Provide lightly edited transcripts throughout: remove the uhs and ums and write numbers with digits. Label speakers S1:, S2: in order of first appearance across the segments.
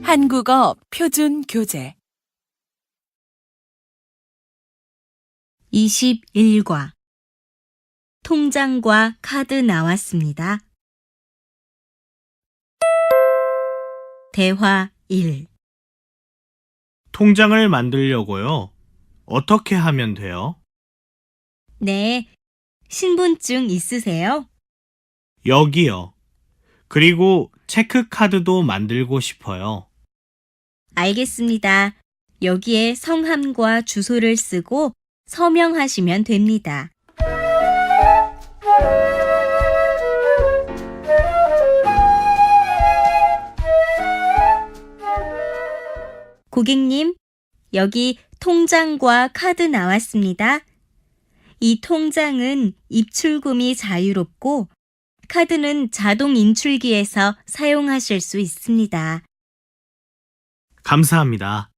S1: 한국어 표준 교재
S2: 21과 통장과 카드 나왔습니다. 대화 1.
S3: 통장을 만들려고요. 어떻게 하면 돼요?
S2: 네, 신분증 있으세요?
S3: 여기요. 그리고 체크카드도 만들고 싶어요.
S2: 알겠습니다. 여기에 성함과 주소를 쓰고 서명하시면 됩니다. 고객님, 여기 통장과 카드 나왔습니다. 이 통장은 입출금이 자유롭고 카드는 자동 인출기에서 사용하실 수 있습니다.
S3: 감사합니다.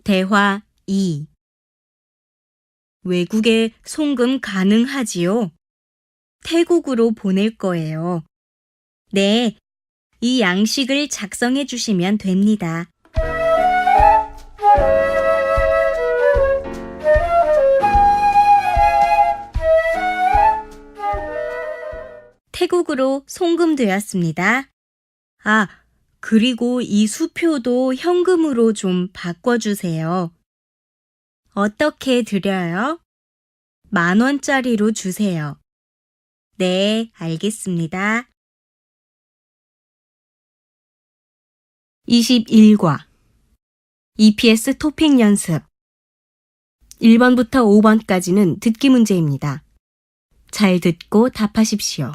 S2: 대화 2. 외국에 송금 가능하지요? 태국으로 보낼 거예요. 네, 이 양식을 작성해 주시면 됩니다. 태국으로 송금되었습니다. 아, 그리고 이 수표도 현금으로 좀 바꿔주세요. 어떻게 드려요? 10,000원짜리로 주세요. 네, 알겠습니다. 21과 EPS 토픽 연습 1번부터 5번까지는 듣기 문제입니다. 잘 듣고 답하십시오.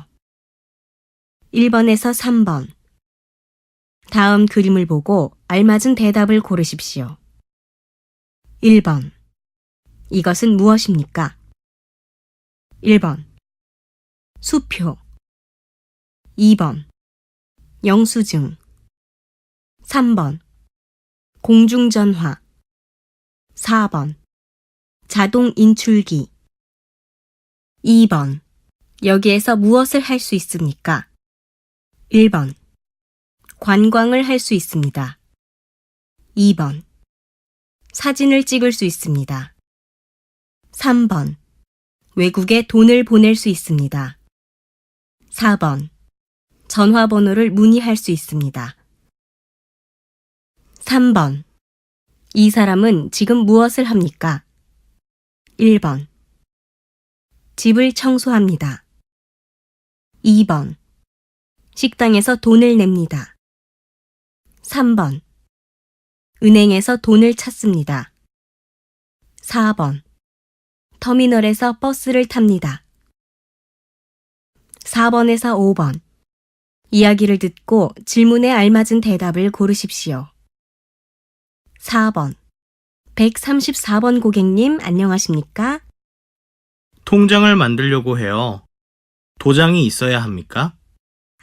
S2: 1번에서 3번. 다음 그림을 보고 알맞은 대답을 고르십시오. 1번. 이것은 무엇입니까? 1번. 수표. 2번. 영수증. 3번. 공중전화. 4번. 자동 인출기. 2번. 여기에서 무엇을 할 수 있습니까? 1번. 관광을 할 수 있습니다. 2번. 사진을 찍을 수 있습니다. 3번. 외국에 돈을 보낼 수 있습니다. 4번. 전화번호를 문의할 수 있습니다. 3번. 이 사람은 지금 무엇을 합니까? 1번. 집을 청소합니다. 2번. 식당에서 돈을 냅니다. 3번. 은행에서 돈을 찾습니다. 4번. 터미널에서 버스를 탑니다. 4번에서 5번. 이야기를 듣고 질문에 알맞은 대답을 고르십시오. 4번. 134번 고객님 안녕하십니까?
S3: 통장을 만들려고 해요. 도장이 있어야 합니까?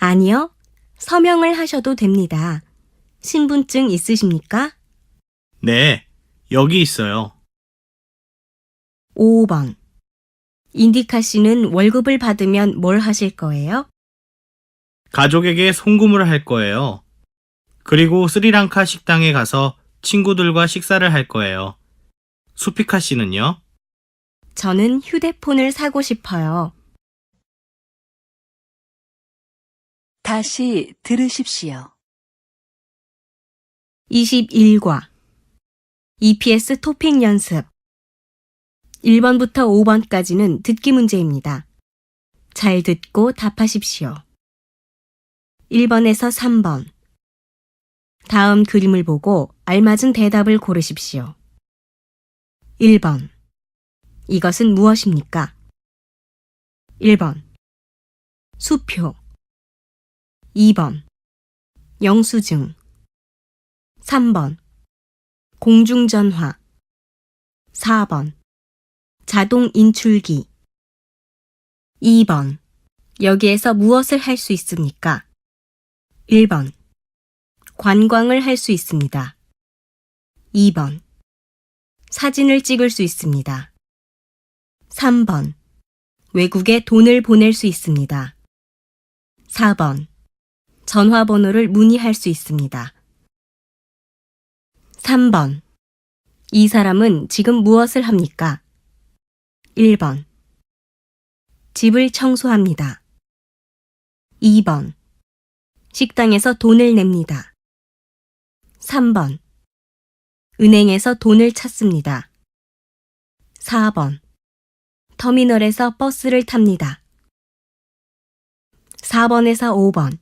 S2: 아니요. 서명을 하셔도 됩니다. 신분증 있으십니까?
S3: 네, 여기 있어요.
S2: 5번. 인디카 씨는 월급을 받으면 뭘 하실 거예요?
S3: 가족에게 송금을 할 거예요. 그리고 스리랑카 식당에 가서 친구들과 식사를 할 거예요. 수피카 씨는요?
S2: 저는 휴대폰을 사고 싶어요.
S1: 다시 들으십시오.
S2: 21과 EPS 토픽 연습 1번부터 5번까지는 듣기 문제입니다. 잘 듣고 답하십시오. 1번에서 3번. 다음 그림을 보고 알맞은 대답을 고르십시오. 1번. 이것은 무엇입니까? 1번. 수표. 2번. 영수증. 3번. 공중전화. 4번. 자동 인출기. 2번. 여기에서 무엇을 할 수 있습니까? 1번. 관광을 할 수 있습니다. 2번. 사진을 찍을 수 있습니다. 3번. 외국에 돈을 보낼 수 있습니다. 4번. 전화번호를 문의할 수 있습니다. 3번. 이 사람은 지금 무엇을 합니까? 1번. 집을 청소합니다. 2번. 식당에서 돈을 냅니다. 3번. 은행에서 돈을 찾습니다. 4번. 터미널에서 버스를 탑니다. 4번에서 5번.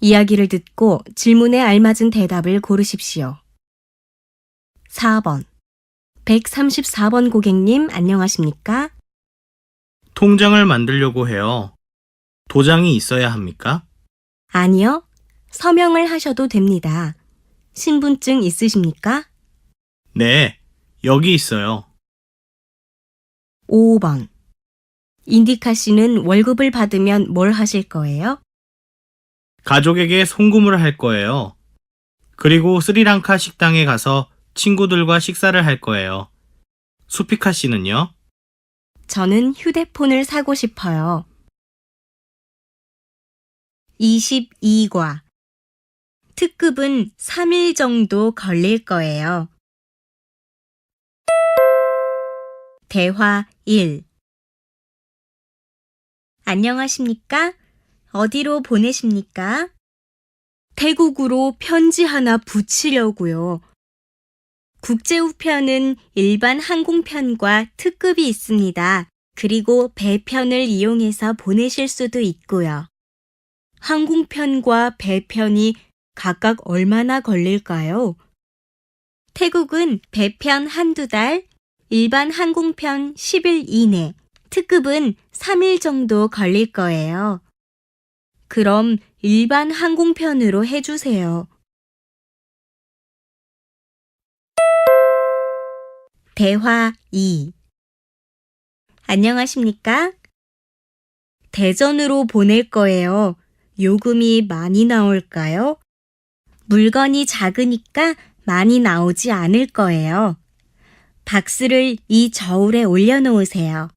S2: 이야기를 듣고 질문에 알맞은 대답을 고르십시오. 4번. 134번 고객님 안녕하십니까?
S3: 통장을 만들려고 해요. 도장이 있어야 합니까?
S2: 아니요. 서명을 하셔도 됩니다. 신분증 있으십니까?
S3: 네, 여기 있어요.
S2: 5번. 인디카 씨는 월급을 받으면 뭘 하실 거예요?
S3: 가족에게 송금을 할 거예요. 그리고 스리랑카 식당에 가서 친구들과 식사를 할 거예요. 수피카 씨는요?
S2: 저는 휴대폰을 사고 싶어요. 22과. 특급은 3일 정도 걸릴 거예요. 대화 1. 안녕하십니까? 어디로 보내십니까? 태국으로 편지 하나 붙이려고요. 국제우편은 일반 항공편과 특급이 있습니다. 그리고 배편을 이용해서 보내실 수도 있고요. 항공편과 배편이 각각 얼마나 걸릴까요? 태국은 배편 한두 달, 일반 항공편 10일 이내, 특급은 3일 정도 걸릴 거예요. 그럼 일반 항공편으로 해주세요. 대화 2. 안녕하십니까? 대전으로 보낼 거예요. 요금이 많이 나올까요? 물건이 작으니까 많이 나오지 않을 거예요. 박스를 이 저울에 올려놓으세요.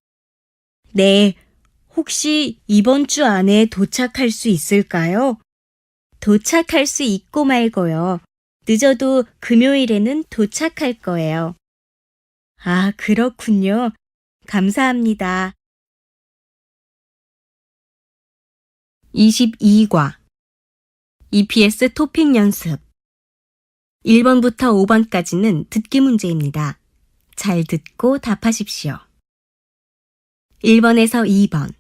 S2: 네, 혹시 이번 주 안에 도착할 수 있을까요? 도착할 수 있고 말고요. 늦어도 금요일에는 도착할 거예요. 아, 그렇군요. 감사합니다. 22과. EPS 토픽 연습. 1번부터 5번까지는 듣기 문제입니다. 잘 듣고 답하십시오. 1번에서 2번.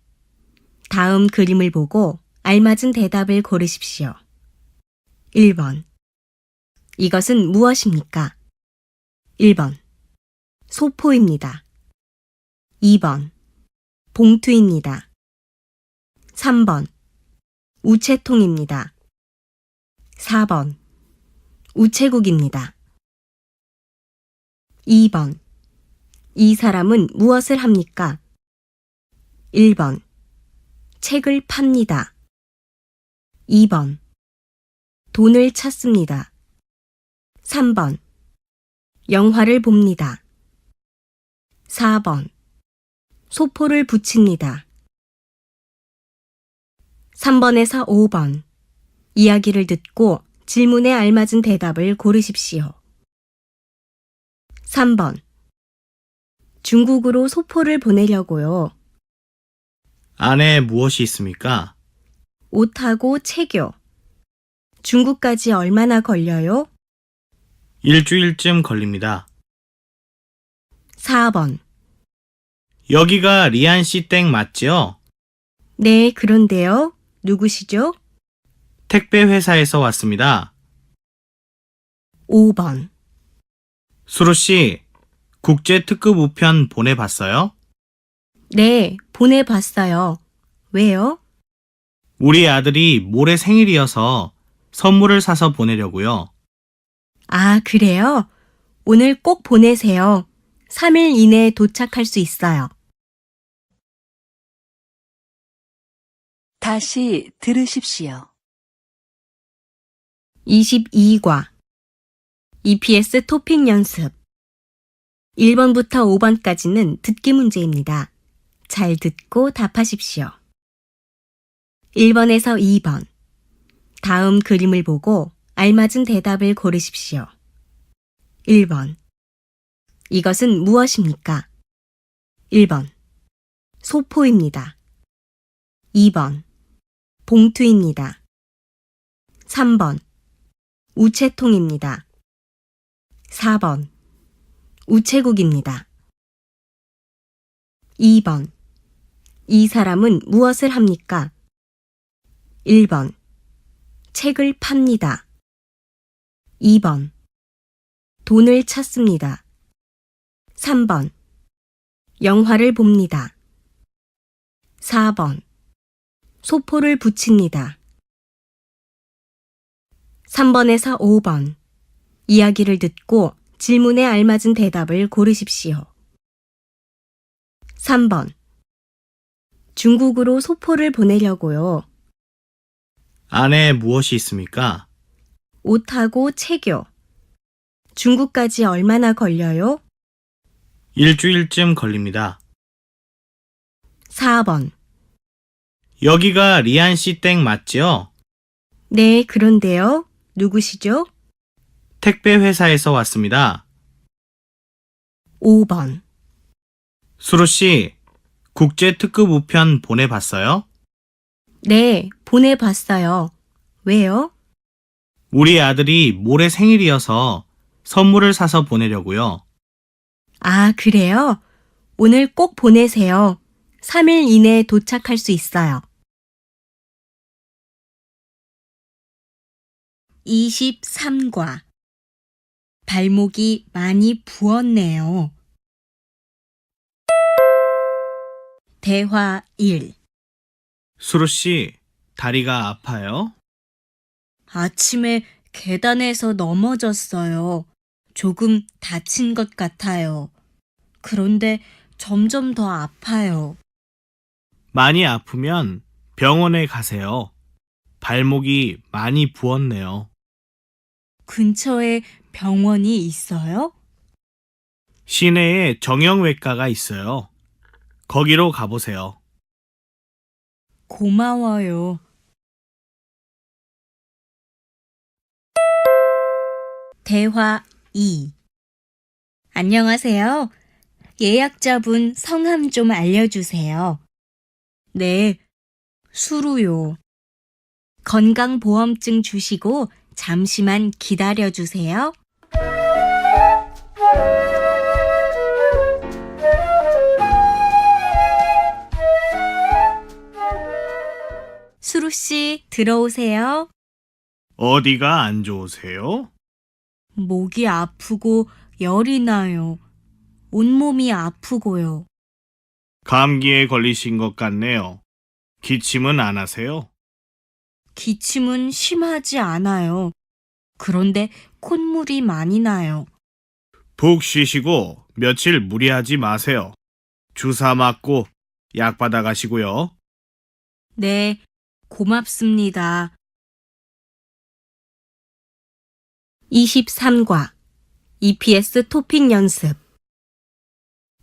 S2: 다음 그림을 보고 알맞은 대답을 고르십시오. 1번. 이것은 무엇입니까? 1번. 소포입니다. 2번. 봉투입니다. 3번. 우체통입니다. 4번. 우체국입니다. 2번. 이 사람은 무엇을 합니까? 1번. 책을 팝니다. 2번. 돈을 찾습니다. 3번. 영화를 봅니다. 4번. 소포를 붙입니다. 3번에서 5번. 이야기를 듣고 질문에 알맞은 대답을 고르십시오. 3번. 중국으로 소포를 보내려고요.
S3: 안에 무엇이 있습니까?
S2: 옷하고 책요. 중국까지 얼마나 걸려요?
S3: 일주일쯤 걸립니다.
S2: 4번.
S3: 여기가 리안 씨 댁 맞지요?
S2: 네, 그런데요. 누구시죠?
S3: 택배 회사에서 왔습니다.
S2: 5번.
S3: 수루 씨, 국제 특급 우편 보내봤어요?
S2: 네, 보내봤어요. 왜요?
S3: 우리 아들이 모레 생일이어서 선물을 사서 보내려고요.
S2: 아, 그래요? 오늘 꼭 보내세요. 3일 이내에 도착할 수 있어요.
S1: 다시 들으십시오.
S2: 22과. EPS 토픽 연습. 1번부터 5번까지는 듣기 문제입니다. 잘 듣고 답하십시오. 1번에서 2번. 다음 그림을 보고 알맞은 대답을 고르십시오. 1번. 이것은 무엇입니까? 1번. 소포입니다. 2번. 봉투입니다. 3번. 우체통입니다. 4번. 우체국입니다. 2번. 이 사람은 무엇을 합니까? 1번. 책을 팝니다. 2번. 돈을 찾습니다. 3번. 영화를 봅니다. 4번. 소포를 붙입니다. 3번에서 5번. 이야기를 듣고 질문에 알맞은 대답을 고르십시오. 3번. 중국으로 소포를 보내려고요.
S3: 안에 무엇이 있습니까?
S2: 옷하고 책요. 중국까지 얼마나 걸려요?
S3: 일주일쯤 걸립니다.
S2: 4번.
S3: 여기가 리안 씨 댁 맞지요?
S2: 네, 그런데요. 누구시죠?
S3: 택배 회사에서 왔습니다.
S2: 5번.
S3: 수루 씨, 국제 특급 우편 보내봤어요?
S2: 네, 보내봤어요. 왜요?
S3: 우리 아들이 모레 생일이어서 선물을 사서 보내려고요.
S2: 아, 그래요? 오늘 꼭 보내세요. 3일 이내에 도착할 수 있어요. 23과. 발목이 많이 부었네요. 대화 1.
S3: 수루 씨, 다리가 아파요?
S2: 아침에 계단에서 넘어졌어요. 조금 다친 것 같아요. 그런데 점점 더 아파요.
S3: 많이 아프면 병원에 가세요. 발목이 많이 부었네요.
S2: 근처에 병원이 있어요?
S3: 시내에 정형외과가 있어요. 거기로 가보세요.
S2: 고마워요. 대화 2. 안녕하세요. 예약자분 성함 좀 알려주세요. 네, 수루요. 건강보험증 주시고 잠시만 기다려주세요. 수루씨, 들어오세요.
S3: 어디가 안 좋으세요?
S2: 목이 아프고 열이 나요. 온몸이 아프고요.
S3: 감기에 걸리신 것 같네요. 기침은 안 하세요?
S2: 기침은 심하지 않아요. 그런데 콧물이 많이 나요.
S3: 푹 쉬시고 며칠 무리하지 마세요. 주사 맞고 약 받아 가시고요.
S2: 네, 고맙습니다. 23과 EPS 토픽 연습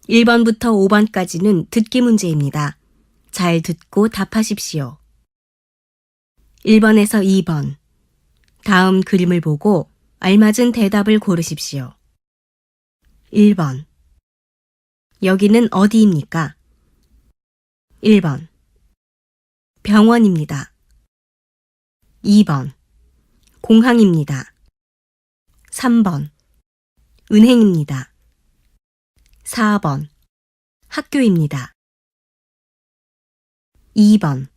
S2: 1번부터 5번까지는 듣기 문제입니다. 잘 듣고 답하십시오. 1번에서 2번. 다음 그림을 보고 알맞은 대답을 고르십시오. 1번. 여기는 어디입니까? 1번. 병원입니다. 2번. 공항입니다. 3번. 은행입니다. 4번. 학교입니다. 2번.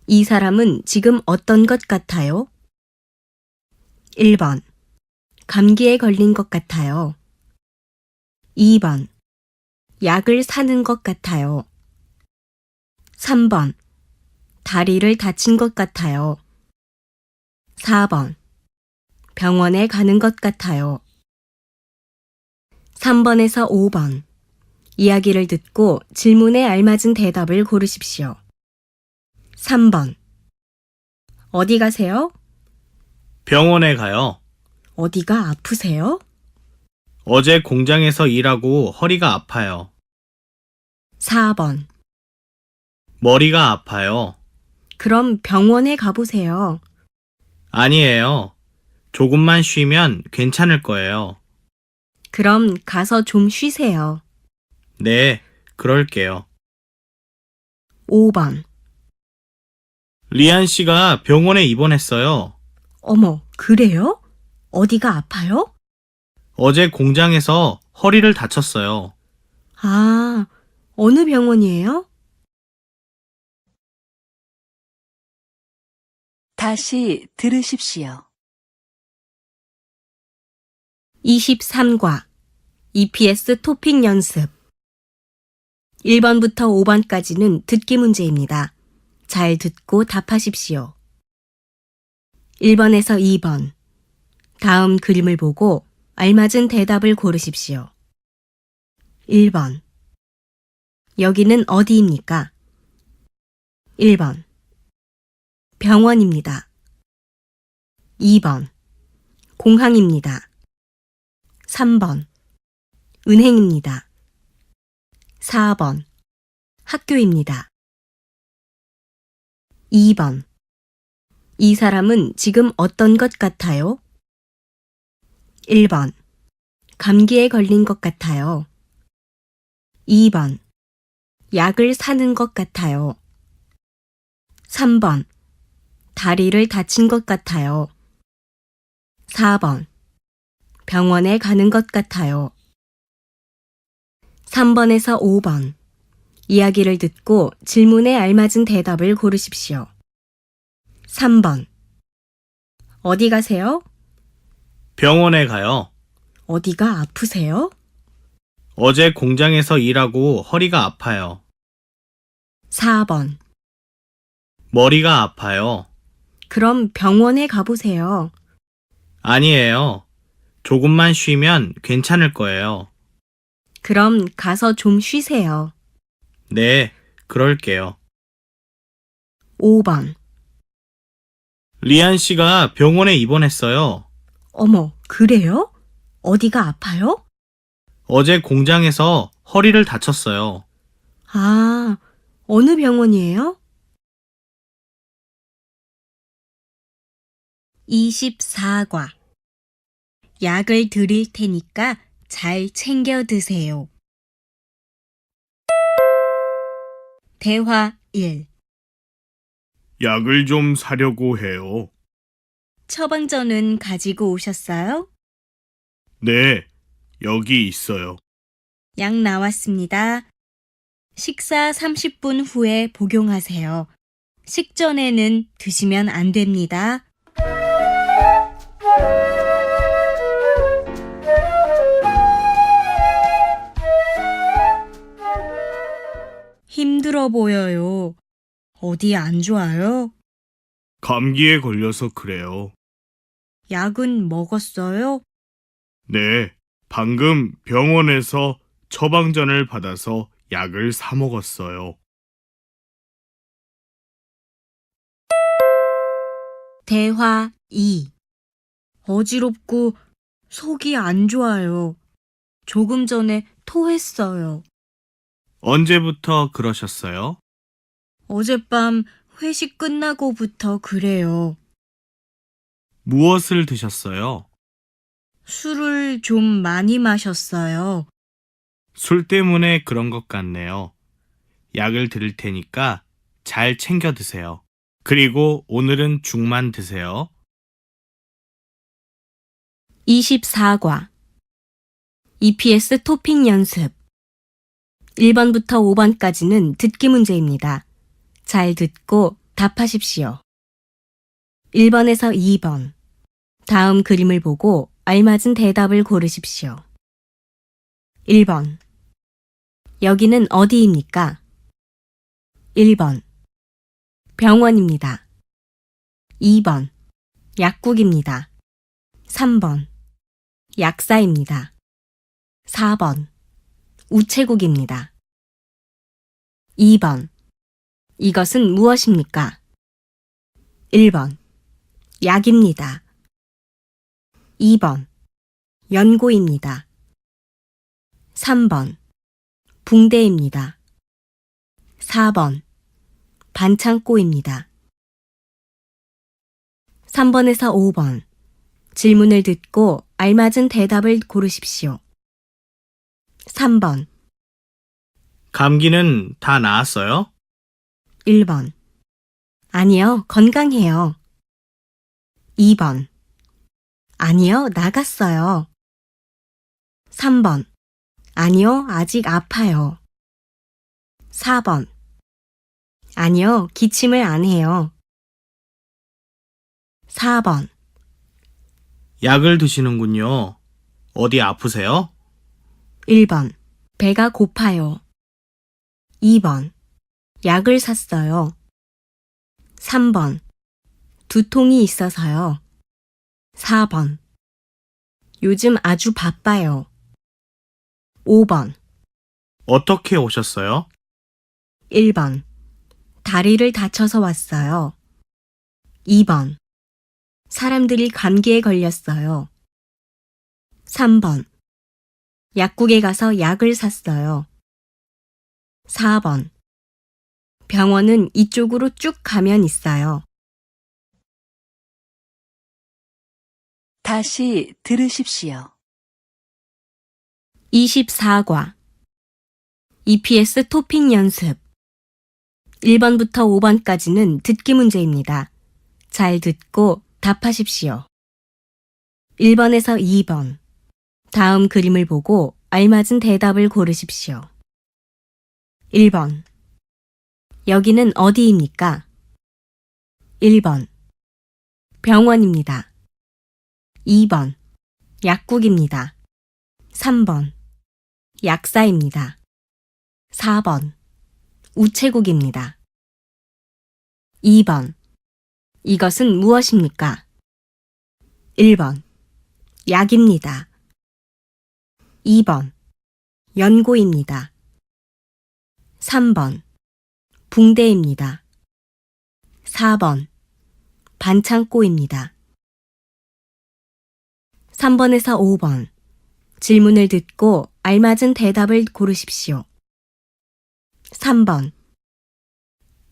S2: 이 사람은 지금 어떤 것 같아요? 1번. 감기에 걸린 것 같아요. 2번. 약을 사는 것 같아요. 3번. 다리를 다친 것 같아요. 4번. 병원에 가는 것 같아요. 3번에서 5번. 이야기를 듣고 질문에 알맞은 대답을 고르십시오. 3번. 어디 가세요?
S3: 병원에 가요.
S2: 어디가 아프세요?
S3: 어제 공장에서 일하고 허리가 아파요.
S2: 4번.
S3: 머리가 아파요.
S2: 그럼 병원에 가보세요.
S3: 아니에요. 조금만 쉬면 괜찮을 거예요.
S2: 그럼 가서 좀 쉬세요.
S3: 네, 그럴게요.
S2: 5번.
S3: 리안 씨가 병원에 입원했어요.
S2: 어머, 그래요? 어디가 아파요?
S3: 어제 공장에서 허리를 다쳤어요.
S2: 아, 어느 병원이에요?
S1: 다시 들으십시오.
S2: 23과 EPS 토픽 연습 1번부터 5번까지는 듣기 문제입니다. 잘 듣고 답하십시오. 1번에서 2번. 다음 그림을 보고 알맞은 대답을 고르십시오. 1번. 여기는 어디입니까? 1번. 병원입니다. 2번. 공항입니다. 3번. 은행입니다. 4번. 학교입니다. 2번. 이 사람은 지금 어떤 것 같아요? 1번. 감기에 걸린 것 같아요. 2번. 약을 사는 것 같아요. 3번. 다리를 다친 것 같아요. 4번. 병원에 가는 것 같아요. 3번에서 5번. 이야기를 듣고 질문에 알맞은 대답을 고르십시오. 3번. 어디 가세요?
S3: 병원에 가요.
S2: 어디가 아프세요?
S3: 어제 공장에서 일하고 허리가 아파요.
S2: 4번.
S3: 머리가 아파요.
S2: 그럼 병원에 가보세요.
S3: 아니에요. 조금만 쉬면 괜찮을 거예요.
S2: 그럼 가서 좀 쉬세요.
S3: 네, 그럴게요.
S2: 5번.
S3: 리안 씨가 병원에 입원했어요.
S2: 어머, 그래요? 어디가 아파요?
S3: 어제 공장에서 허리를 다쳤어요.
S2: 아, 어느 병원이에요? 24과. 약을 드릴 테니까 잘 챙겨 드세요. 대화 1.
S3: 약을 좀 사려고 해요.
S2: 처방전은 가지고 오셨어요?
S3: 네, 여기 있어요.
S2: 약 나왔습니다. 식사 30분 후에 복용하세요. 식전에는 드시면 안 됩니다. 힘들어 보여요. 어디 안 좋아요?
S3: 감기에 걸려서 그래요.
S2: 약은 먹었어요?
S3: 네, 방금 병원에서 처방전을 받아서 약을 사 먹었어요.
S2: 대화 2. 어지럽고 속이 안 좋아요. 조금 전에 토했어요.
S3: 언제부터 그러셨어요?
S2: 어젯밤 회식 끝나고부터 그래요.
S3: 무엇을 드셨어요?
S2: 술을 좀 많이 마셨어요.
S3: 술 때문에 그런 것 같네요. 약을 드릴 테니까 잘 챙겨 드세요. 그리고 오늘은 죽만 드세요.
S2: 24과 EPS 토픽 연습 1번부터 5번까지는 듣기 문제입니다. 잘 듣고 답하십시오. 1번에서 2번. 다음 그림을 보고 알맞은 대답을 고르십시오. 1번. 여기는 어디입니까? 1번. 병원입니다. 2번. 약국입니다. 3번. 약사입니다. 4번. 우체국입니다. 2번. 이것은 무엇입니까? 1번. 약입니다. 2번. 연고입니다. 3번. 붕대입니다. 4번. 반창고입니다. 3번에서 5번. 질문을 듣고 알맞은 대답을 고르십시오. 3번,
S3: 감기는 다 나았어요?
S2: 1번. 아니요, 건강해요. 2번. 아니요, 나갔어요. 3번. 아니요, 아직 아파요. 4번. 아니요, 기침을 안 해요. 4번.
S3: 약을 드시는군요. 어디 아프세요?
S2: 1번. 배가 고파요. 2번. 약을 샀어요. 3번. 두통이 있어서요. 4번. 요즘 아주 바빠요. 5번.
S3: 어떻게 오셨어요?
S2: 1번. 다리를 다쳐서 왔어요. 2번. 사람들이 감기에 걸렸어요. 3번. 약국에 가서 약을 샀어요. 4번. 병원은 이쪽으로 쭉 가면 있어요.
S1: 다시 들으십시오.
S2: 24과 EPS 토픽 연습 1번부터 5번까지는 듣기 문제입니다. 잘 듣고 답하십시오. 1번에서 2번. 다음 그림을 보고 알맞은 대답을 고르십시오. 1번. 여기는 어디입니까? 1번. 병원입니다. 2번. 약국입니다. 3번. 약사입니다. 4번. 우체국입니다. 2번. 이것은 무엇입니까? 1번. 약입니다. 2번. 연고입니다. 3번. 붕대입니다. 4번. 반창고입니다. 3번에서 5번. 질문을 듣고 알맞은 대답을 고르십시오. 3번.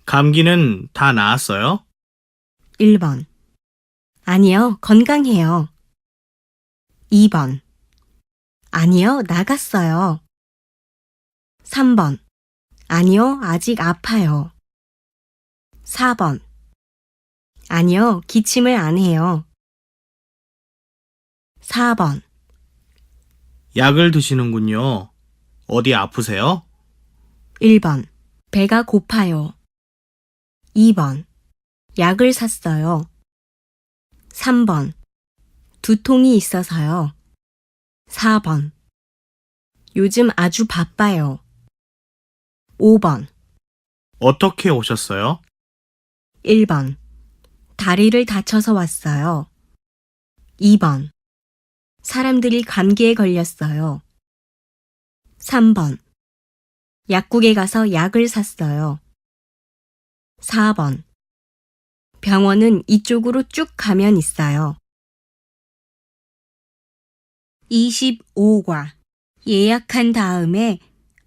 S3: 감기는 다 나았어요?
S2: 1번. 아니요, 건강해요. 2번. 아니요, 나갔어요. 3번. 아니요, 아직 아파요. 4번. 아니요, 기침을 안 해요. 4번.
S3: 약을 드시는군요. 어디 아프세요?
S2: 1번. 배가 고파요. 2번. 약을 샀어요. 3번. 두통이 있어서요. 4번. 요즘 아주 바빠요. 5번.
S3: 어떻게 오셨어요?
S2: 1번. 다리를 다쳐서 왔어요. 2번. 사람들이 감기에 걸렸어요. 3번. 약국에 가서 약을 샀어요. 4번. 병원은 이쪽으로 쭉 가면 있어요. 25과 예약한 다음에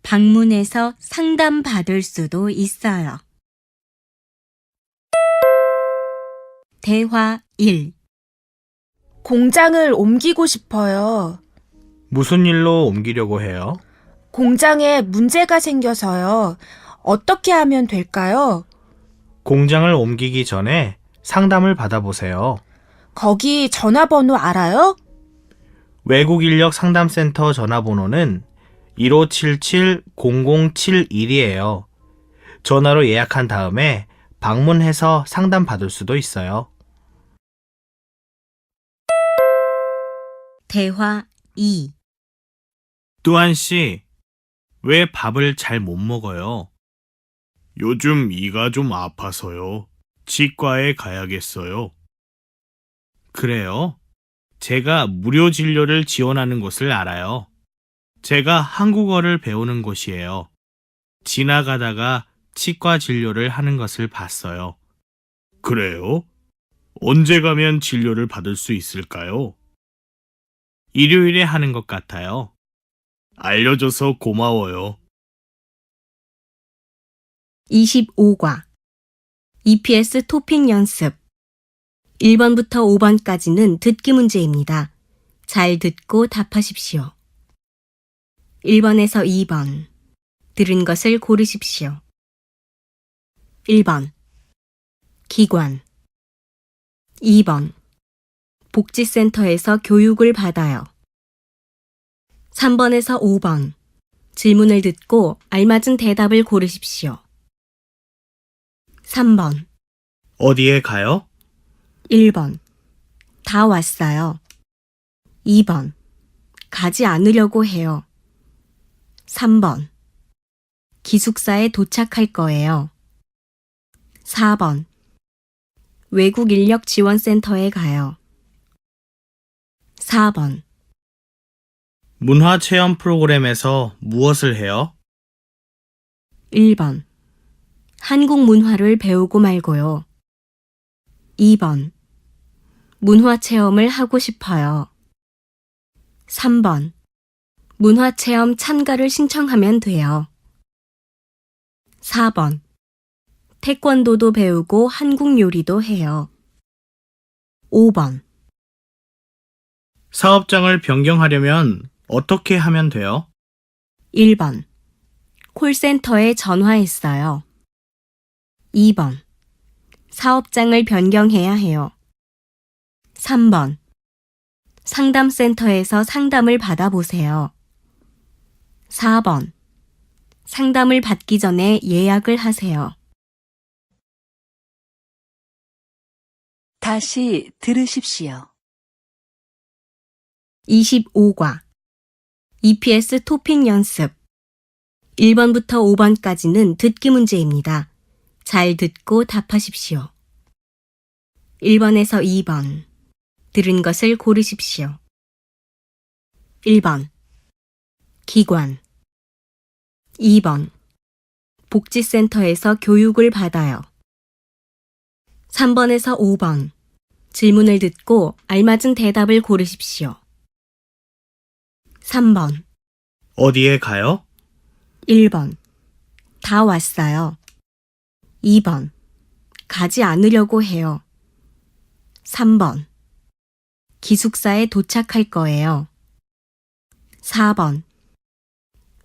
S2: 방문해서 상담받을 수도 있어요. 대화 1.
S4: 공장을 옮기고 싶어요.
S3: 무슨 일로 옮기려고 해요?
S4: 공장에 문제가 생겨서요. 어떻게 하면 될까요?
S3: 공장을 옮기기 전에 상담을 받아보세요.
S4: 거기 전화번호 알아요?
S3: 외국 인력 상담센터 전화번호는 1577-0071이에요. 전화로 예약한 다음에 방문해서 상담 받을 수도 있어요.
S2: 대화 2.
S3: 뚜한 씨, 왜 밥을 잘 못 먹어요? 요즘 이가 좀 아파서요. 치과에 가야겠어요. 그래요? 제가 무료 진료를 지원하는 곳을 알아요. 제가 한국어를 배우는 곳이에요. 지나가다가 치과 진료를 하는 것을 봤어요. 그래요? 언제 가면 진료를 받을 수 있을까요? 일요일에 하는 것 같아요. 알려줘서 고마워요.
S2: 25과 EPS 토픽 연습 1번부터 5번까지는 듣기 문제입니다. 잘 듣고 답하십시오. 1번에서 2번. 들은 것을 고르십시오. 1번. 기관. 2번. 복지센터에서 교육을 받아요. 3번에서 5번. 질문을 듣고 알맞은 대답을 고르십시오. 3번.
S3: 어디에 가요?
S2: 1번. 다 왔어요. 2번. 가지 않으려고 해요. 3번. 기숙사에 도착할 거예요. 4번. 외국 인력 지원센터에 가요. 4번.
S3: 문화 체험 프로그램에서 무엇을 해요?
S2: 1번. 한국 문화를 배우고 말고요. 2번. 문화 체험을 하고 싶어요. 3번. 문화 체험 참가를 신청하면 돼요. 4번. 태권도도 배우고 한국 요리도 해요. 5번.
S3: 사업장을 변경하려면 어떻게 하면 돼요?
S2: 1번. 콜센터에 전화했어요. 2번. 사업장을 변경해야 해요. 3번. 상담센터에서 상담을 받아보세요. 4번. 상담을 받기 전에 예약을 하세요.
S1: 다시 들으십시오.
S2: 25과 EPS 토픽 연습 1번부터 5번까지는 듣기 문제입니다. 잘 듣고 답하십시오. 1번에서 2번. 들은 것을 고르십시오. 1번. 기관. 2번. 복지센터에서 교육을 받아요. 3번에서 5번. 질문을 듣고 알맞은 대답을 고르십시오. 3번.
S3: 어디에 가요?
S2: 1번. 다 왔어요. 2번. 가지 않으려고 해요. 3번. 기숙사에 도착할 거예요. 4번.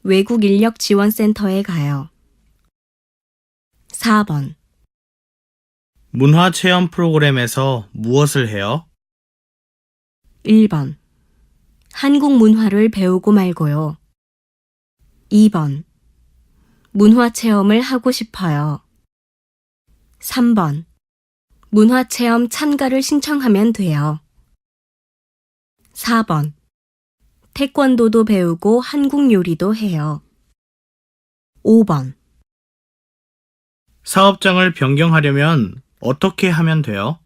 S2: 외국 인력 지원센터에 가요. 4번.
S3: 문화 체험 프로그램에서 무엇을 해요?
S2: 1번. 한국 문화를 배우고 말고요. 2번. 문화 체험을 하고 싶어요. 3번. 문화 체험 참가를 신청하면 돼요. 4번. 태권도도 배우고 한국 요리도 해요. 5번.
S3: 사업장을 변경하려면 어떻게 하면 돼요?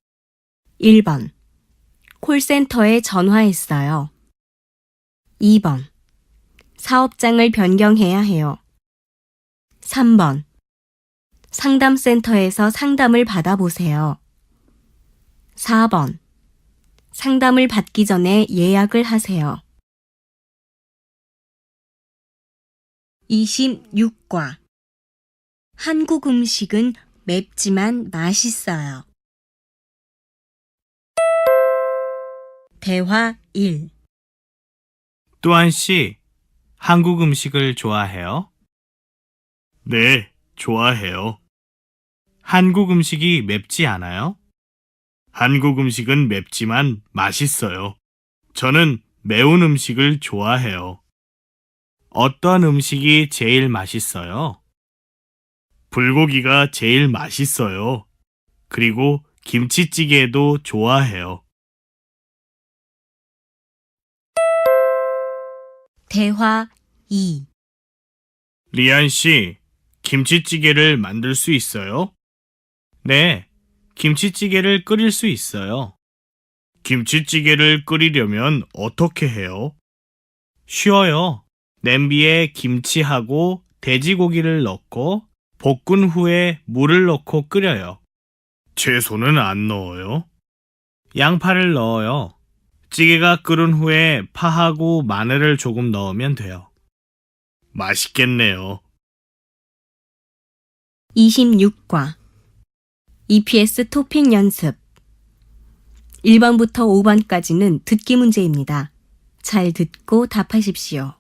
S2: 1번. 콜센터에 전화했어요. 2번. 사업장을 변경해야 해요. 3번. 상담센터에서 상담을 받아보세요. 4번. 상담을 받기 전에 예약을 하세요. 26과 한국 음식은 맵지만 맛있어요. 대화 1.
S3: 또한 씨, 한국 음식을 좋아해요? 네, 좋아해요. 한국 음식이 맵지 않아요? 한국 음식은 맵지만 맛있어요. 저는 매운 음식을 좋아해요. 어떤 음식이 제일 맛있어요? 불고기가 제일 맛있어요. 그리고 김치찌개도 좋아해요.
S2: 대화 2.
S3: 리안 씨, 김치찌개를 만들 수 있어요? 네, 김치찌개를 끓일 수 있어요. 김치찌개를 끓이려면 어떻게 해요? 쉬워요. 냄비에 김치하고 돼지고기를 넣고 볶은 후에 물을 넣고 끓여요. 채소는 안 넣어요. 양파를 넣어요. 찌개가 끓은 후에 파하고 마늘을 조금 넣으면 돼요. 맛있겠네요.
S2: 26과 EPS 토픽 연습 1번부터 5번까지는 듣기 문제입니다. 잘 듣고 답하십시오.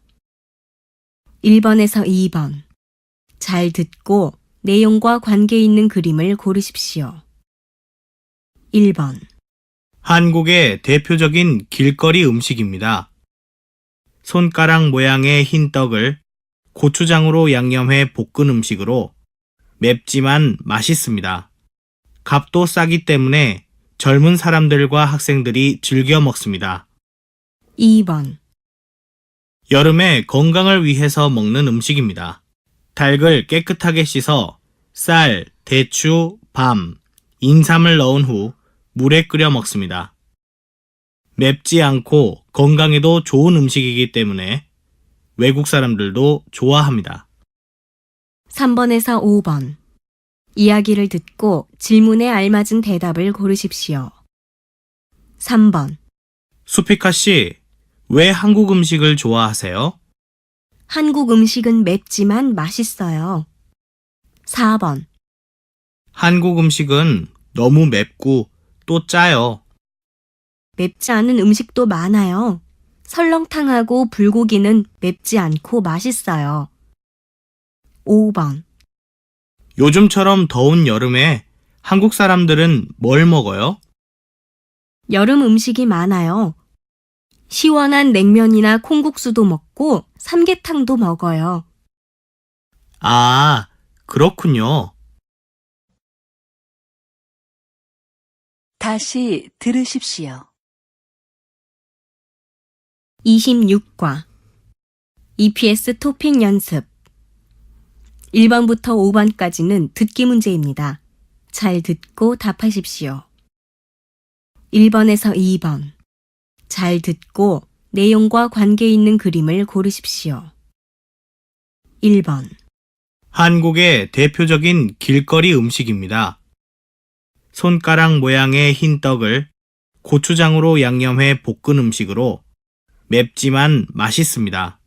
S2: 1번에서 2번. 잘 듣고 내용과 관계 있는 그림을 고르십시오. 1번.
S3: 한국의 대표적인 길거리 음식입니다. 손가락 모양의 흰 떡을 고추장으로 양념해 볶은 음식으로 맵지만 맛있습니다. 값도 싸기 때문에 젊은 사람들과 학생들이 즐겨 먹습니다.
S2: 2번.
S3: 여름에 건강을 위해서 먹는 음식입니다. 닭을 깨끗하게 씻어 쌀, 대추, 밤, 인삼을 넣은 후 물에 끓여 먹습니다. 맵지 않고 건강에도 좋은 음식이기 때문에 외국 사람들도 좋아합니다.
S2: 3번에서 5번. 이야기를 듣고 질문에 알맞은 대답을 고르십시오. 3번.
S3: 수피카 씨, 왜 한국 음식을 좋아하세요?
S2: 한국 음식은 맵지만 맛있어요. 4번.
S3: 한국 음식은 너무 맵고 또 짜요.
S2: 맵지 않은 음식도 많아요. 설렁탕하고 불고기는 맵지 않고 맛있어요. 5번.
S3: 요즘처럼 더운 여름에 한국 사람들은 뭘 먹어요?
S2: 여름 음식이 많아요. 시원한 냉면이나 콩국수도 먹고 삼계탕도 먹어요.
S3: 아, 그렇군요.
S1: 다시 들으십시오.
S2: 26과 EPS 토픽 연습 1번부터 5번까지는 듣기 문제입니다. 잘 듣고 답하십시오. 1번에서 2번. 잘 듣고 내용과 관계 있는 그림을 고르십시오. 1번.
S3: 한국의 대표적인 길거리 음식입니다. 손가락 모양의 흰 떡을 고추장으로 양념해 볶은 음식으로 맵지만 맛있습니다.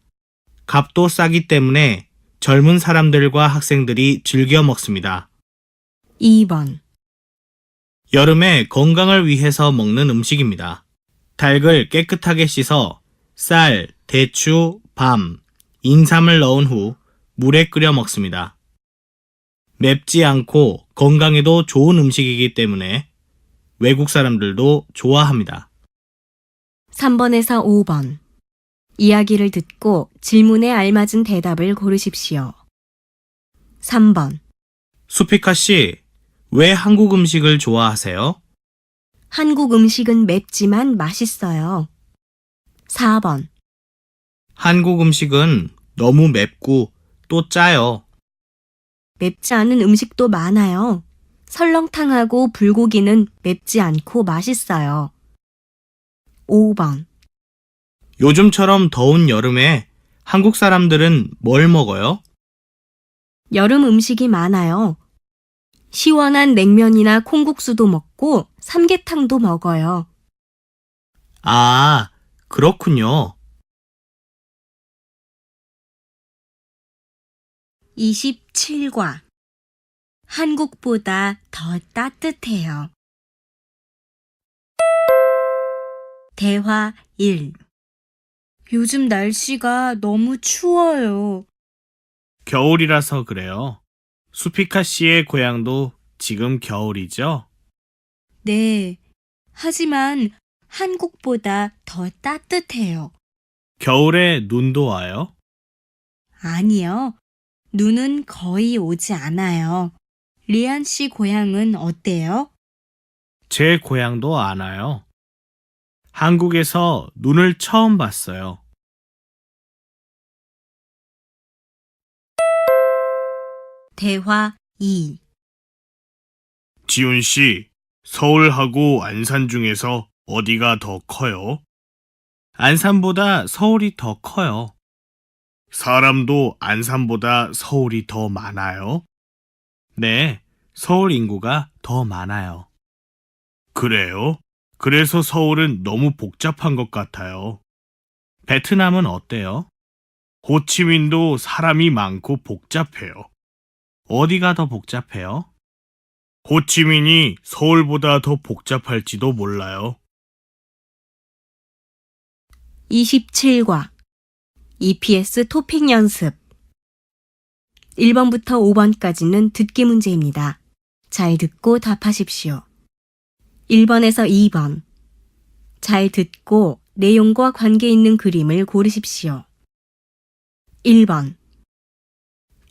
S3: 값도 싸기 때문에 젊은 사람들과 학생들이 즐겨 먹습니다.
S2: 2번.
S3: 여름에 건강을 위해서 먹는 음식입니다. 닭을 깨끗하게 씻어 쌀, 대추, 밤, 인삼을 넣은 후 물에 끓여 먹습니다. 맵지 않고 건강에도 좋은 음식이기 때문에 외국 사람들도 좋아합니다.
S2: 3번에서 5번. 이야기를 듣고 질문에 알맞은 대답을 고르십시오. 3번.
S3: 수피카 씨, 왜 한국 음식을 좋아하세요?
S2: 한국 음식은 맵지만 맛있어요. 4번.
S3: 한국 음식은 너무 맵고 또 짜요.
S2: 맵지 않은 음식도 많아요. 설렁탕하고 불고기는 맵지 않고 맛있어요. 5번.
S3: 요즘처럼 더운 여름에 한국 사람들은 뭘 먹어요?
S2: 여름 음식이 많아요. 시원한 냉면이나 콩국수도 먹고 삼계탕도 먹어요.
S3: 아, 그렇군요.
S2: 27과 한국보다 더 따뜻해요. 대화 1. 요즘 날씨가 너무 추워요.
S3: 겨울이라서 그래요. 수피카 씨의 고향도 지금 겨울이죠?
S2: 네. 하지만 한국보다 더 따뜻해요.
S3: 겨울에 눈도 와요?
S2: 아니요. 눈은 거의 오지 않아요. 리안 씨 고향은 어때요?
S3: 제 고향도 안 와요. 한국에서 눈을 처음 봤어요.
S2: 대화 2.
S3: 지훈 씨, 서울하고 안산 중에서 어디가 더 커요? 안산보다 서울이 더 커요. 사람도 안산보다 서울이 더 많아요? 네, 서울 인구가 더 많아요. 그래요? 그래서 서울은 너무 복잡한 것 같아요. 베트남은 어때요? 호치민도 사람이 많고 복잡해요. 어디가 더 복잡해요? 호치민이 서울보다 더 복잡할지도 몰라요.
S2: 27과 EPS 토픽 연습 1번부터 5번까지는 듣기 문제입니다. 잘 듣고 답하십시오. 1번에서 2번 잘 듣고 내용과 관계 있는 그림을 고르십시오. 1번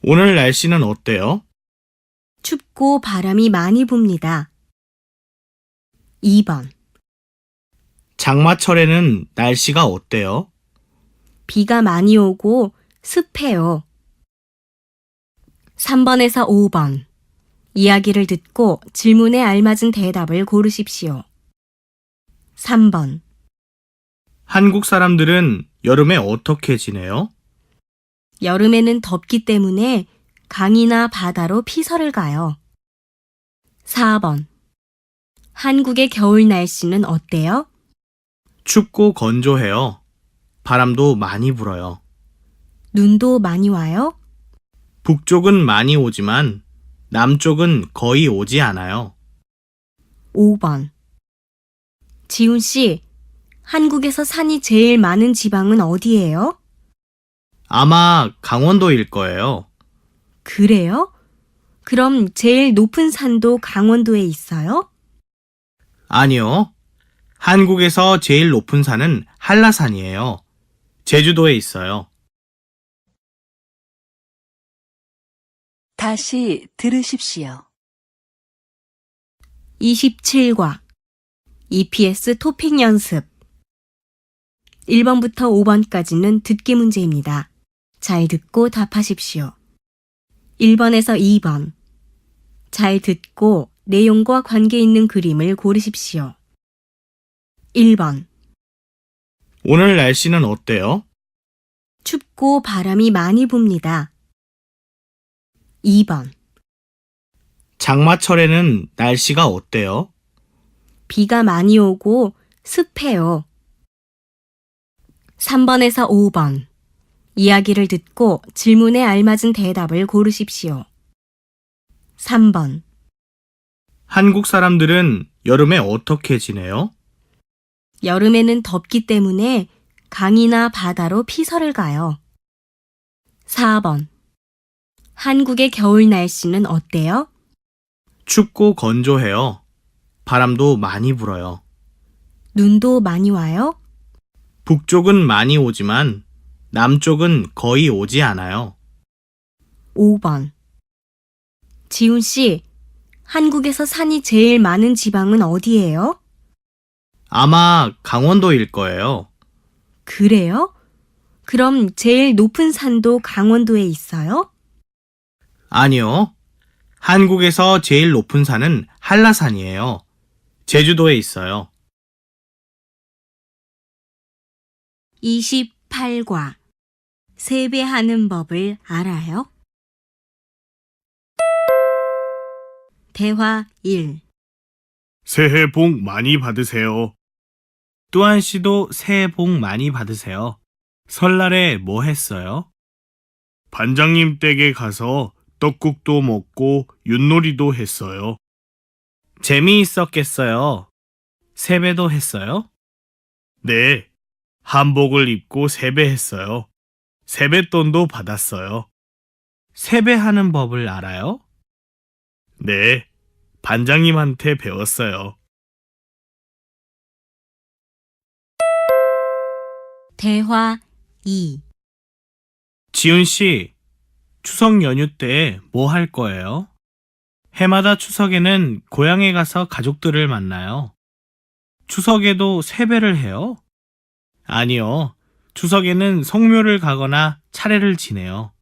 S3: 오늘 날씨는 어때요?
S2: 춥고 바람이 많이 붑니다. 2번
S3: 장마철에는 날씨가 어때요?
S2: 비가 많이 오고 습해요. 3번에서 5번 이야기를 듣고 질문에 알맞은 대답을 고르십시오. 3번
S3: 한국 사람들은 여름에 어떻게 지내요?
S2: 여름에는 덥기 때문에 강이나 바다로 피서를 가요. 4번 한국의 겨울 날씨는 어때요?
S3: 춥고 건조해요. 바람도 많이 불어요.
S2: 눈도 많이 와요?
S3: 북쪽은 많이 오지만 남쪽은 거의 오지 않아요.
S2: 5번 지훈 씨, 한국에서 산이 제일 많은 지방은 어디예요?
S3: 아마 강원도일 거예요.
S2: 그래요? 그럼 제일 높은 산도 강원도에 있어요?
S3: 아니요. 한국에서 제일 높은 산은 한라산이에요. 제주도에 있어요.
S1: 다시 들으십시오.
S2: 27과 EPS 토픽 연습 1번부터 5번까지는 듣기 문제입니다. 잘 듣고 답하십시오. 1번에서 2번 잘 듣고 내용과 관계 있는 그림을 고르십시오. 1번
S3: 오늘 날씨는 어때요?
S2: 춥고 바람이 많이 붑니다. 2번
S3: 장마철에는 날씨가 어때요?
S2: 비가 많이 오고 습해요. 3번에서 5번 이야기를 듣고 질문에 알맞은 대답을 고르십시오. 3번
S3: 한국 사람들은 여름에 어떻게 지내요?
S2: 여름에는 덥기 때문에 강이나 바다로 피서를 가요. 4번 한국의 겨울 날씨는 어때요?
S3: 춥고 건조해요. 바람도 많이 불어요.
S2: 눈도 많이 와요?
S3: 북쪽은 많이 오지만 남쪽은 거의 오지 않아요.
S2: 5번 지훈 씨, 한국에서 산이 제일 많은 지방은 어디예요?
S3: 아마 강원도일 거예요.
S2: 그래요? 그럼 제일 높은 산도 강원도에 있어요?
S3: 아니요. 한국에서 제일 높은 산은 한라산이에요. 제주도에 있어요.
S2: 28과 세배하는 법을 알아요? 대화 1
S3: 새해 복 많이 받으세요. 뚜한 씨도 새해 복 많이 받으세요. 설날에 뭐 했어요? 반장님 댁에 가서 떡국도 먹고 윷놀이도 했어요. 재미있었겠어요. 세배도 했어요? 네. 한복을 입고 세배했어요. 세뱃돈도 받았어요. 세배하는 법을 알아요? 네. 반장님한테 배웠어요.
S2: 대화 2
S3: 지훈 씨, 추석 연휴 때 뭐 할 거예요? 해마다 추석에는 고향에 가서 가족들을 만나요. 추석에도 세배를 해요? 아니요. 추석에는 성묘를 가거나 차례를 지내요.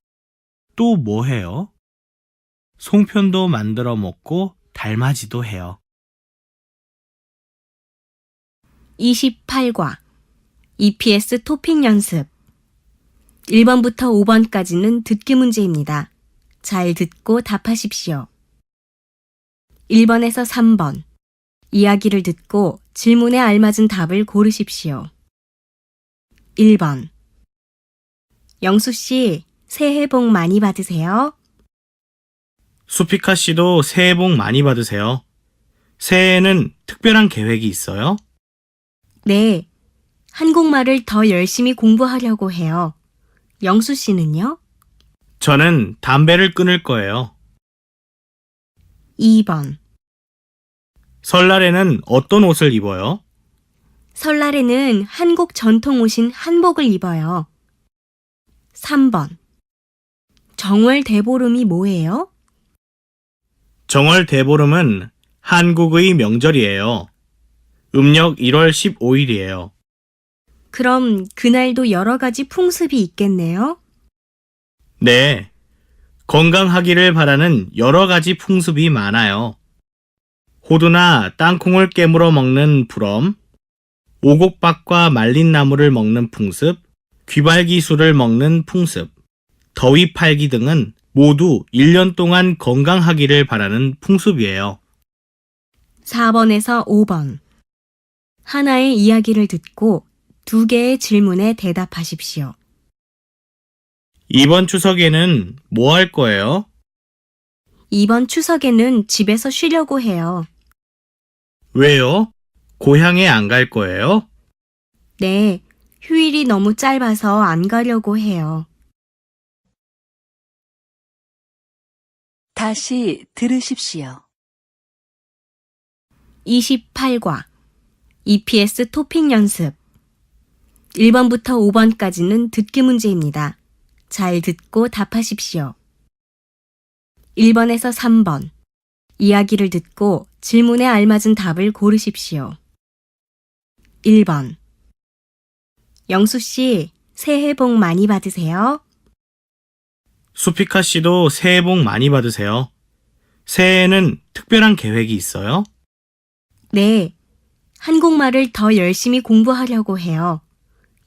S3: 또 뭐 해요? 송편도 만들어 먹고 달맞이도 해요.
S2: 28과 EPS 토픽 연습 1번부터 5번까지는 듣기 문제입니다. 잘 듣고 답하십시오. 1번에서 3번 이야기를 듣고 질문에 알맞은 답을 고르십시오. 1번 영수 씨, 새해 복 많이 받으세요.
S3: 수피카 씨도 새해 복 많이 받으세요. 새해에는 특별한 계획이 있어요?
S2: 네, 한국말을 더 열심히 공부하려고 해요. 영수 씨는요?
S3: 저는 담배를 끊을 거예요.
S2: 2번.
S3: 설날에는 어떤 옷을 입어요?
S2: 설날에는 한국 전통 옷인 한복을 입어요. 3번. 정월 대보름이 뭐예요?
S3: 정월 대보름은 한국의 명절이에요. 음력 1월 15일이에요.
S2: 그럼 그날도 여러 가지 풍습이 있겠네요?
S3: 네. 건강하기를 바라는 여러 가지 풍습이 많아요. 호두나 땅콩을 깨물어 먹는 불엄, 오곡밥과 말린 나물을 먹는 풍습, 귀발기술을 먹는 풍습, 더위 팔기 등은 모두 1년 동안 건강하기를 바라는 풍습이에요.
S2: 4번에서 5번. 하나의 이야기를 듣고 2개의 질문에 대답하십시오.
S3: 이번 추석에는 뭐 할 거예요?
S2: 이번 추석에는 집에서 쉬려고 해요.
S3: 왜요? 고향에 안 갈 거예요?
S2: 네, 휴일이 너무 짧아서 안 가려고 해요.
S1: 다시 들으십시오.
S2: 28과 EPS 토픽 연습 1번부터 5번까지는 듣기 문제입니다. 잘 듣고 답하십시오. 1번에서 3번 이야기를 듣고 질문에 알맞은 답을 고르십시오. 1번 영수 씨, 새해 복 많이 받으세요.
S3: 수피카 씨도 새해 복 많이 받으세요. 새해에는 특별한 계획이 있어요?
S2: 네, 한국말을 더 열심히 공부하려고 해요.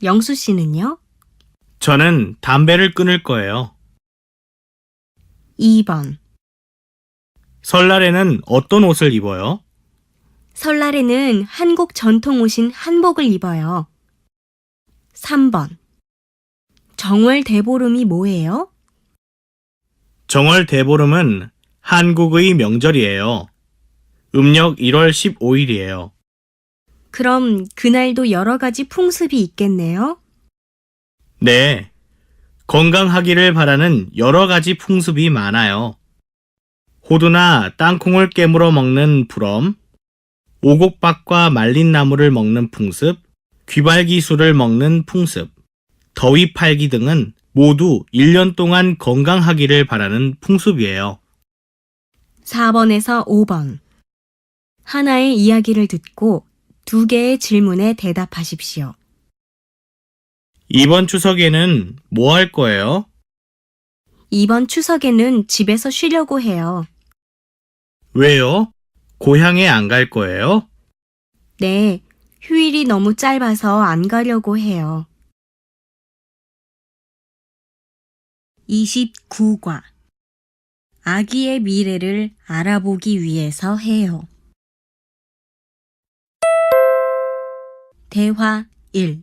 S2: 영수 씨는요?
S3: 저는 담배를 끊을 거예요.
S2: 2번
S3: 설날에는 어떤 옷을 입어요?
S2: 설날에는 한국 전통 옷인 한복을 입어요. 3번 정월 대보름이 뭐예요?
S3: 정월 대보름은 한국의 명절이에요. 음력 1월 15일이에요.
S2: 그럼 그날도 여러 가지 풍습이 있겠네요?
S3: 네. 건강하기를 바라는 여러 가지 풍습이 많아요. 호두나 땅콩을 깨물어 먹는 불엄, 오곡밥과 말린 나물을 먹는 풍습, 귀발기술을 먹는 풍습, 더위 팔기 등은 모두 1년 동안 건강하기를 바라는 풍습이에요.
S2: 4번에서 5번 하나의 이야기를 듣고 2개의 질문에 대답하십시오.
S3: 이번 추석에는 뭐 할 거예요?
S2: 이번 추석에는 집에서 쉬려고 해요.
S3: 왜요? 고향에 안 갈 거예요?
S2: 네, 휴일이 너무 짧아서 안 가려고 해요. 29과 아기의 미래를 알아보기 위해서 해요. 대화 1.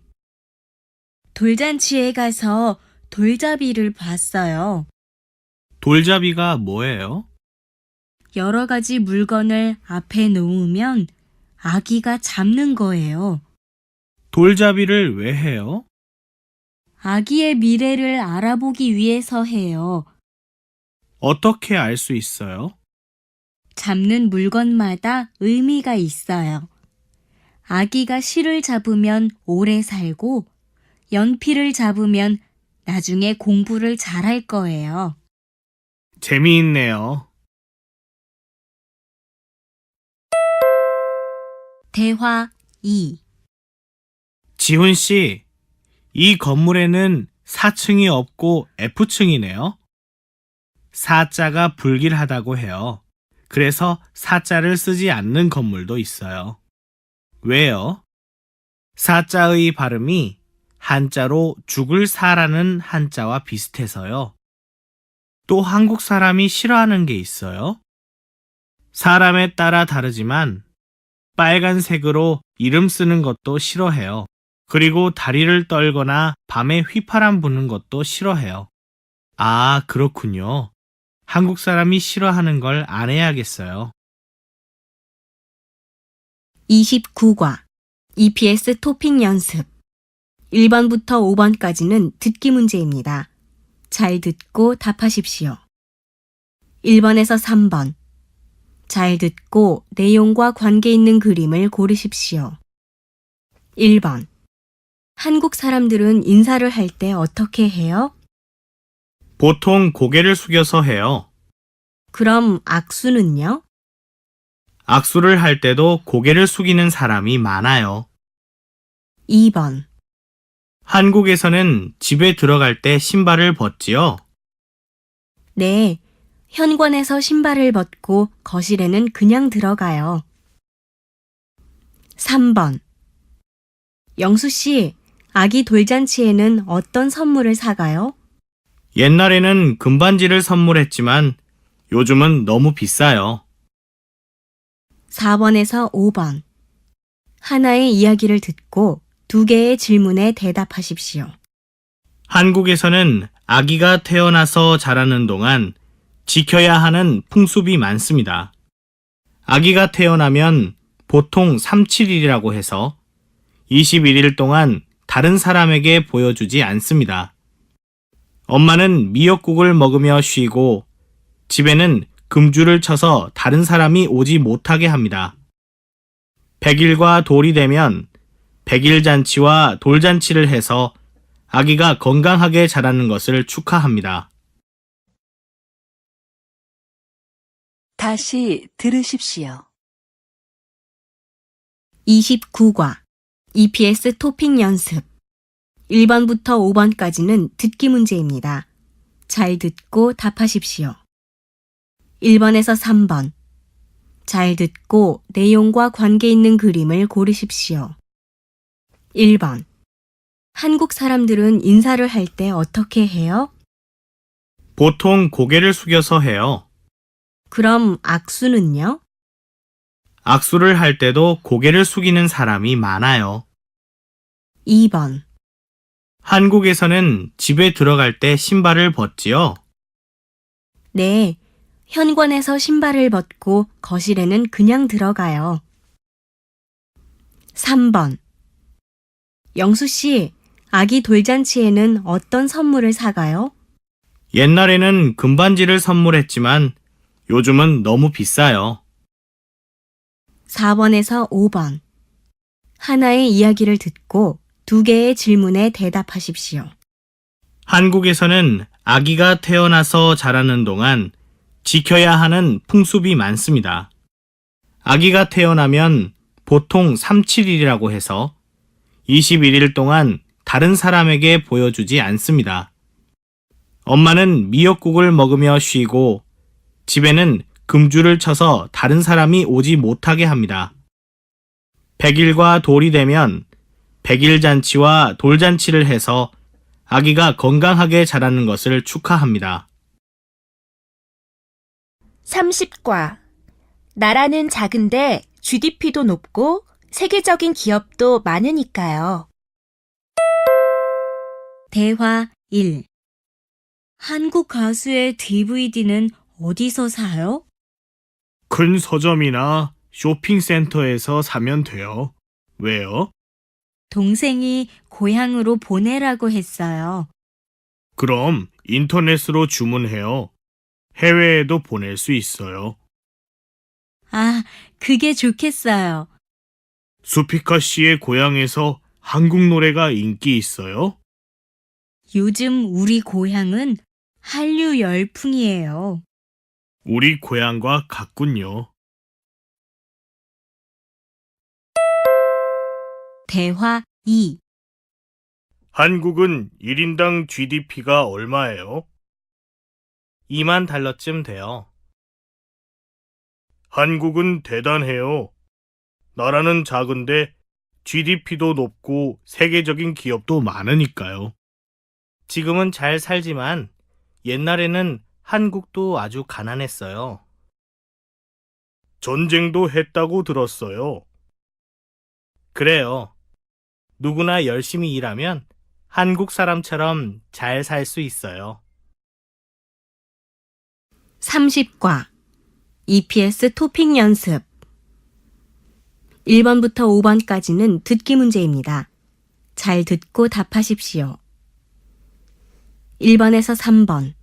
S2: 돌잔치에 가서 돌잡이를 봤어요.
S3: 돌잡이가 뭐예요?
S2: 여러 가지 물건을 앞에 놓으면 아기가 잡는 거예요.
S3: 돌잡이를 왜 해요?
S2: 아기의 미래를 알아보기 위해서 해요.
S3: 어떻게 알 수 있어요?
S2: 잡는 물건마다 의미가 있어요. 아기가 실을 잡으면 오래 살고 연필을 잡으면 나중에 공부를 잘할 거예요.
S3: 재미있네요.
S2: 대화 2.
S3: 지훈 씨, 이 건물에는 4층이 없고 F층이네요. 4자가 불길하다고 해요. 그래서 4자를 쓰지 않는 건물도 있어요. 왜요? 4자의 발음이 한자로 죽을 사라는 한자와 비슷해서요. 또 한국 사람이 싫어하는 게 있어요. 사람에 따라 다르지만 빨간색으로 이름 쓰는 것도 싫어해요. 그리고 다리를 떨거나 밤에 휘파람 부는 것도 싫어해요. 아, 그렇군요. 한국 사람이 싫어하는 걸 안 해야겠어요.
S2: 29과 EPS 토픽 연습 1번부터 5번까지는 듣기 문제입니다. 잘 듣고 답하십시오. 1번에서 3번. 잘 듣고 내용과 관계 있는 그림을 고르십시오. 1번. 한국 사람들은 인사를 할 때 어떻게 해요?
S3: 보통 고개를 숙여서 해요.
S2: 그럼 악수는요?
S3: 악수를 할 때도 고개를 숙이는 사람이 많아요.
S2: 2번.
S3: 한국에서는 집에 들어갈 때 신발을 벗지요.
S2: 네. 현관에서 신발을 벗고 거실에는 그냥 들어가요. 3번. 영수 씨, 아기 돌잔치에는 어떤 선물을 사가요?
S3: 옛날에는 금반지를 선물했지만 요즘은 너무 비싸요.
S2: 4번에서 5번. 하나의 이야기를 듣고 2개의 질문에 대답하십시오.
S3: 한국에서는 아기가 태어나서 자라는 동안 지켜야 하는 풍습이 많습니다. 아기가 태어나면 보통 3-7일이라고 해서 21일 동안 다른 사람에게 보여주지 않습니다. 엄마는 미역국을 먹으며 쉬고 집에는 금줄을 쳐서 다른 사람이 오지 못하게 합니다. 100일과 돌이 되면 100일 잔치와 돌잔치를 해서 아기가 건강하게 자라는 것을 축하합니다.
S1: 다시 들으십시오.
S2: 29과 EPS 토픽 연습 1번부터 5번까지는 듣기 문제입니다. 잘 듣고 답하십시오. 1번에서 3번. 잘 듣고 내용과 관계 있는 그림을 고르십시오. 1번. 한국 사람들은 인사를 할 때 어떻게 해요?
S3: 보통 고개를 숙여서 해요.
S2: 그럼 악수는요?
S3: 악수를 할 때도 고개를 숙이는 사람이 많아요.
S2: 2번.
S3: 한국에서는 집에 들어갈 때 신발을 벗지요.
S2: 네. 현관에서 신발을 벗고 거실에는 그냥 들어가요. 3번. 영수 씨, 아기 돌잔치에는 어떤 선물을 사가요?
S3: 옛날에는 금반지를 선물했지만 요즘은 너무 비싸요.
S2: 4번에서 5번. 하나의 이야기를 듣고 2개의 질문에 대답하십시오.
S3: 한국에서는 아기가 태어나서 자라는 동안 지켜야 하는 풍습이 많습니다. 아기가 태어나면 보통 3-7일이라고 해서 21일 동안 다른 사람에게 보여주지 않습니다. 엄마는 미역국을 먹으며 쉬고 집에는 금줄을 쳐서 다른 사람이 오지 못하게 합니다. 100일과 돌이 되면 100일 잔치와 돌잔치를 해서 아기가 건강하게 자라는 것을 축하합니다.
S4: 30과. 나라는 작은데 GDP도 높고 세계적인 기업도 많으니까요.
S2: 대화 1. 한국 가수의 DVD는 어디서 사요?
S3: 큰 서점이나 쇼핑센터에서 사면 돼요. 왜요?
S2: 동생이 고향으로 보내라고 했어요.
S3: 그럼 인터넷으로 주문해요. 해외에도 보낼 수 있어요.
S2: 아, 그게 좋겠어요.
S3: 수피카 씨의 고향에서 한국 노래가 인기 있어요?
S2: 요즘 우리 고향은 한류 열풍이에요.
S3: 우리 고향과 같군요.
S2: 대화 2.
S3: 한국은 1인당 GDP가 얼마예요? 2만 달러쯤 돼요. 한국은 대단해요. 나라는 작은데 GDP도 높고 세계적인 기업도 많으니까요. 지금은 잘 살지만 옛날에는 한국도 아주 가난했어요. 전쟁도 했다고 들었어요. 그래요. 누구나 열심히 일하면 한국 사람처럼 잘 살 수 있어요.
S2: 30과 EPS 토픽 연습 1번부터 5번까지는 듣기 문제입니다. 잘 듣고 답하십시오. 1번에서 3번.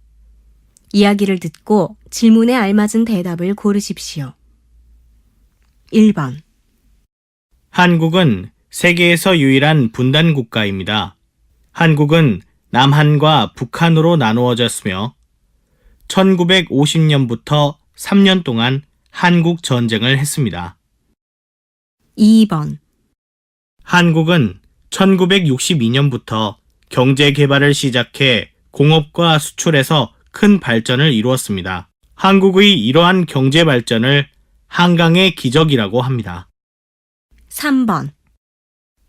S2: 이야기를 듣고 질문에 알맞은 대답을 고르십시오. 1번.
S3: 한국은 세계에서 유일한 분단 국가입니다. 한국은 남한과 북한으로 나누어졌으며 1950년부터 3년 동안 한국 전쟁을 했습니다.
S2: 2번.
S3: 한국은 1962년부터 경제 개발을 시작해 공업과 수출에서 큰 발전을 이루었습니다. 한국의 이러한 경제 발전을 한강의 기적이라고 합니다.
S2: 3번.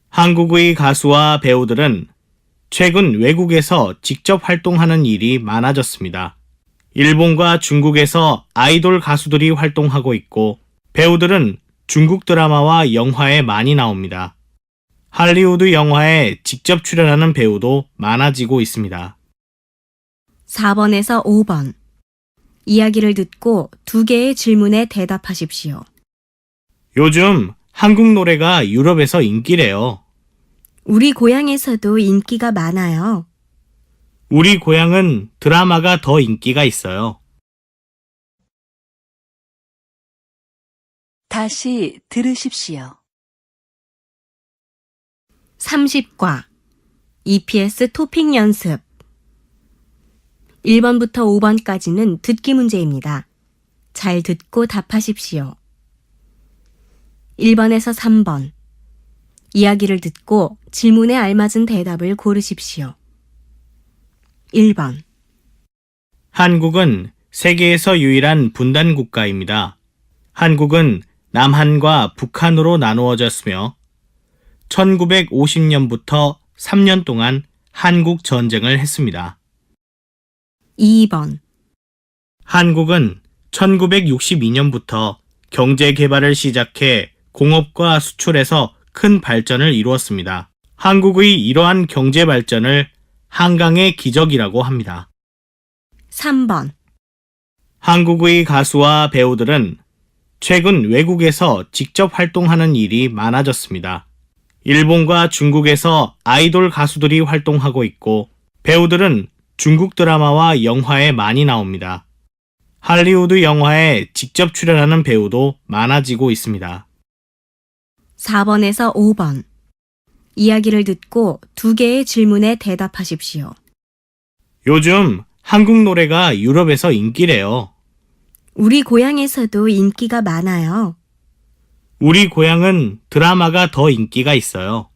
S3: 한국의 가수와 배우들은 최근 외국에서 직접 활동하는 일이 많아졌습니다. 일본과 중국에서 아이돌 가수들이 활동하고 있고 배우들은 중국 드라마와 영화에 많이 나옵니다. 할리우드 영화에 직접 출연하는 배우도 많아지고 있습니다.
S2: 4번에서 5번. 이야기를 듣고 2개의 질문에 대답하십시오.
S3: 요즘 한국 노래가 유럽에서 인기래요.
S2: 우리 고향에서도 인기가 많아요.
S3: 우리 고향은 드라마가 더 인기가 있어요.
S1: 다시 들으십시오.
S2: 30과 EPS 토픽 연습 1번부터 5번까지는 듣기 문제입니다. 잘 듣고 답하십시오. 1번에서 3번. 이야기를 듣고 질문에 알맞은 대답을 고르십시오. 1번.
S3: 한국은 세계에서 유일한 분단 국가입니다. 한국은 남한과 북한으로 나누어졌으며 1950년부터 3년 동안 한국 전쟁을 했습니다.
S2: 2번.
S3: 한국은 1962년부터 경제 개발을 시작해 공업과 수출에서 큰 발전을 이루었습니다. 한국의 이러한 경제 발전을 한강의 기적이라고 합니다.
S2: 3번.
S3: 한국의 가수와 배우들은 최근 외국에서 직접 활동하는 일이 많아졌습니다. 일본과 중국에서 아이돌 가수들이 활동하고 있고 배우들은 중국 드라마와 영화에 많이 나옵니다. 할리우드 영화에 직접 출연하는 배우도 많아지고 있습니다.
S2: 4번에서 5번. 이야기를 듣고 2개의 질문에 대답하십시오.
S3: 요즘 한국 노래가 유럽에서 인기래요.
S2: 우리 고향에서도 인기가 많아요.
S3: 우리 고향은 드라마가 더 인기가 있어요.